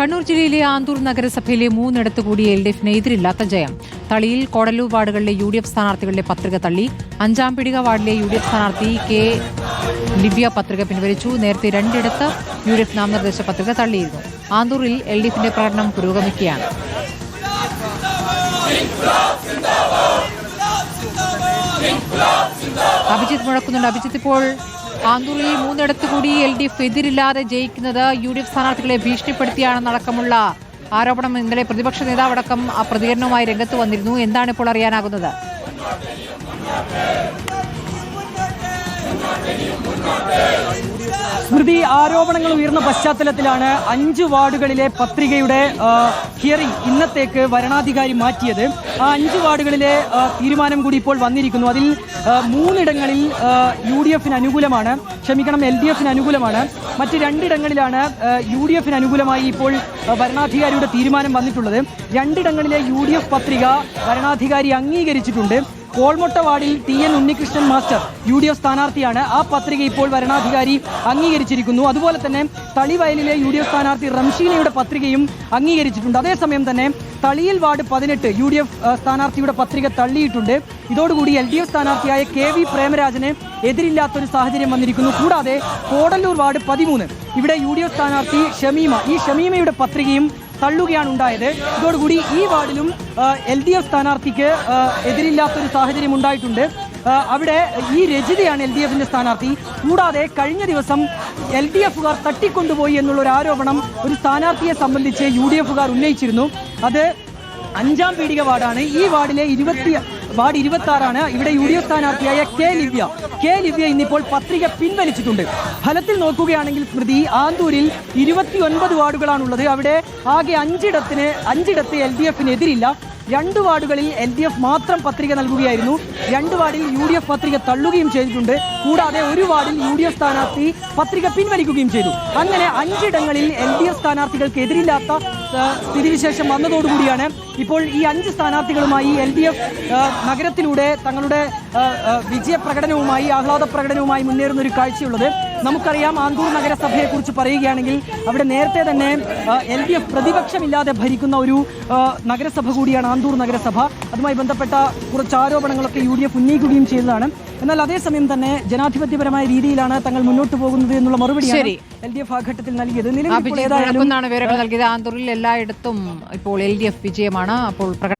കണ്ണൂർ ജില്ലയിലെ ആന്തൂർ നഗരസഭയിലെ 3 കൂടി LDFിന് എതിരില്ലാത്ത ജയം. തളിയിൽ കോടല്ലൂർ വാർഡുകളിലെ UDF സ്ഥാനാർത്ഥികളുടെ പത്രിക തള്ളി. 5-ാം പീടിക വാർഡിലെ UDF സ്ഥാനാർത്ഥി കെ ലിവ്യ പത്രിക പിൻവലിച്ചു. നേരത്തെ 2 UDF നാമനിർദ്ദേശ പത്രിക തള്ളിയിരുന്നു. ആന്തൂറിൽ LDFിന്റെ പ്രകടനം പുരോഗമിക്കുകയാണ്. അഭിജിത്ത് മുഴക്കുന്നുണ്ട്. അഭിജിത്ത്, ഇപ്പോൾ ആന്തൂറിൽ 3 കൂടി LDF എതിരില്ലാതെ ജയിക്കുന്നത് UDF സ്ഥാനാർത്ഥികളെ ഭീഷണിപ്പെടുത്തിയാണെന്നടക്കമുള്ള ആരോപണം ഇന്നലെ പ്രതിപക്ഷ നേതാവടക്കം ആ പ്രതികരണവുമായി രംഗത്ത് വന്നിരുന്നു. എന്താണ് ഇപ്പോൾ അറിയാനാകുന്നത്? സ്മൃതി, ആരോപണങ്ങൾ ഉയർന്ന പശ്ചാത്തലത്തിലാണ് 5 വാർഡുകളിലെ പത്രികയുടെ ഹിയറിംഗ് ഇന്നത്തേക്ക് വരണാധികാരി മാറ്റിയത്. ആ 5 വാർഡുകളിലെ തീരുമാനം കൂടി ഇപ്പോൾ വന്നിരിക്കുന്നു. അതിൽ 3 UDFിന് അനുകൂലമാണ്, LDFിന് അനുകൂലമാണ്. മറ്റ് 2 UDFിന് അനുകൂലമായി ഇപ്പോൾ വരണാധികാരിയുടെ തീരുമാനം വന്നിട്ടുള്ളത്. 2 UDF പത്രിക വരണാധികാരി അംഗീകരിച്ചിട്ടുണ്ട്. കോൾമൊട്ട വാർഡിൽ TN ഉണ്ണികൃഷ്ണൻ മാസ്റ്റർ UDF സ്ഥാനാർത്ഥിയാണ്. ആ പത്രിക ഇപ്പോൾ വരണാധികാരി അംഗീകരിച്ചിരിക്കുന്നു. അതുപോലെ തന്നെ തളിവയലിലെ UDF സ്ഥാനാർത്ഥി റംഷീലയുടെ പത്രികയും അംഗീകരിച്ചിട്ടുണ്ട്. അതേസമയം തന്നെ തളിയിൽ വാർഡ് 18 UDF സ്ഥാനാർത്ഥിയുടെ പത്രിക തള്ളിയിട്ടുണ്ട്. ഇതോടുകൂടി LDF സ്ഥാനാർത്ഥിയായ KV പ്രേമരാജന് എതിരില്ലാത്തൊരു സാഹചര്യം വന്നിരിക്കുന്നു. കൂടാതെ കോടല്ലൂർ വാർഡ് 13 ഇവിടെ UDF സ്ഥാനാർത്ഥി ഷമീമയുടെ പത്രികയും തള്ളുകയാണ് ഉണ്ടായത്. ഇതോടുകൂടി ഈ വാർഡിലും LDF സ്ഥാനാർത്ഥിക്ക് എതിരില്ലാത്തൊരു സാഹചര്യം ഉണ്ടായിട്ടുണ്ട്. അവിടെ ഈ രജിതയാണ് LDFിന്റെ സ്ഥാനാർത്ഥി. കൂടാതെ കഴിഞ്ഞ ദിവസം LDFുകാർ തട്ടിക്കൊണ്ടുപോയി എന്നുള്ളൊരു ആരോപണം ഒരു സ്ഥാനാർത്ഥിയെ സംബന്ധിച്ച് UDFുകാർ ഉന്നയിച്ചിരുന്നു. അത് 5-ാം പീടിക വാർഡാണ്. ഈ വാർഡിലെ വാർഡ് 26 ഇവിടെ UDF സ്ഥാനാർത്ഥിയായ കെ ലിവ്യ ഇന്നിപ്പോൾ പത്രിക പിൻവലിച്ചിട്ടുണ്ട്. ഫലത്തിൽ നോക്കുകയാണെങ്കിൽ സ്മൃതി, ആന്തൂരിൽ 29 വാർഡുകളാണുള്ളത്. അവിടെ ആകെ 5 LDFിന് എതിരില്ല. 2 വാർഡുകളിൽ LDF മാത്രം പത്രിക നൽകുകയായിരുന്നു. 2 വാർഡിൽ UDF പത്രിക തള്ളുകയും ചെയ്തിട്ടുണ്ട്. കൂടാതെ 1 വാർഡിൽ UDF സ്ഥാനാർത്ഥി പത്രിക പിൻവലിക്കുകയും ചെയ്തു. അങ്ങനെ 5 LDF സ്ഥാനാർത്ഥികൾക്ക് എതിരില്ലാത്ത സ്ഥിതിവിശേഷം വന്നതോടുകൂടിയാണ് ഇപ്പോൾ ഈ 5 സ്ഥാനാർത്ഥികളുമായി LDF നഗരത്തിലൂടെ തങ്ങളുടെ വിജയപ്രകടനവുമായി ആഹ്ലാദ പ്രകടനവുമായി മുന്നേറുന്ന ഒരു കാഴ്ചയുള്ളത്. നമുക്കറിയാം, ആന്തൂർ നഗരസഭയെക്കുറിച്ച് പറയുകയാണെങ്കിൽ അവിടെ നേരത്തെ തന്നെ LDF പ്രതിപക്ഷമില്ലാതെ ഭരിക്കുന്ന ഒരു നഗരസഭ കൂടിയാണ് ആന്തൂർ നഗരസഭ. അതുമായി ബന്ധപ്പെട്ട കുറച്ച് ആരോപണങ്ങളൊക്കെ UDF ഉന്നയിക്കുകയും ചെയ്തതാണ്. എന്നാൽ അതേസമയം തന്നെ ജനാധിപത്യപരമായ രീതിയിലാണ് തങ്ങൾ മുന്നോട്ട് പോകുന്നത് എന്നുള്ള മറുപടിയാണ് LDF ആ ഘട്ടത്തിൽ നൽകിയത്. വിവരങ്ങൾ നൽകിയത്. ആന്തൂറിൽ എല്ലായിടത്തും ഇപ്പോൾ LDF വിജയമാണ്. അപ്പോൾ